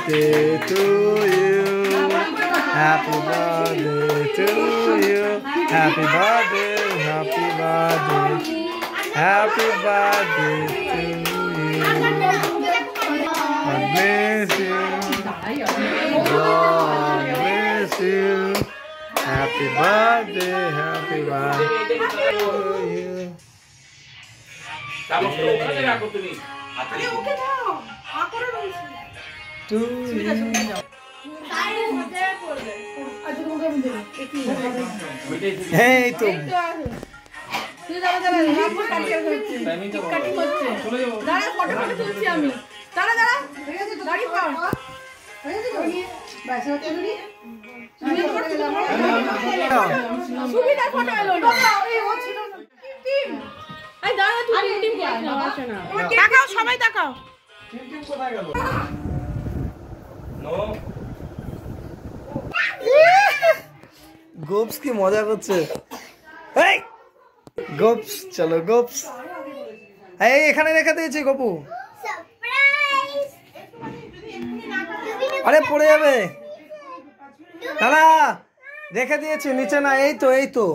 birthday to you. Happy birthday to you. Happy birthday, happy birthday. Happy birthday to you. God bless you. God bless you. Happy birthday to you. To you. Hey, to. সবাই তাকাও। গোপস কি মজা করছে। এই গোপস চলো গোপস। এই এখানে রেখে দিয়েছি গপু। আরে পড়ে যাবে। দাদা রেখে দিয়েছি নিচে না। এই তো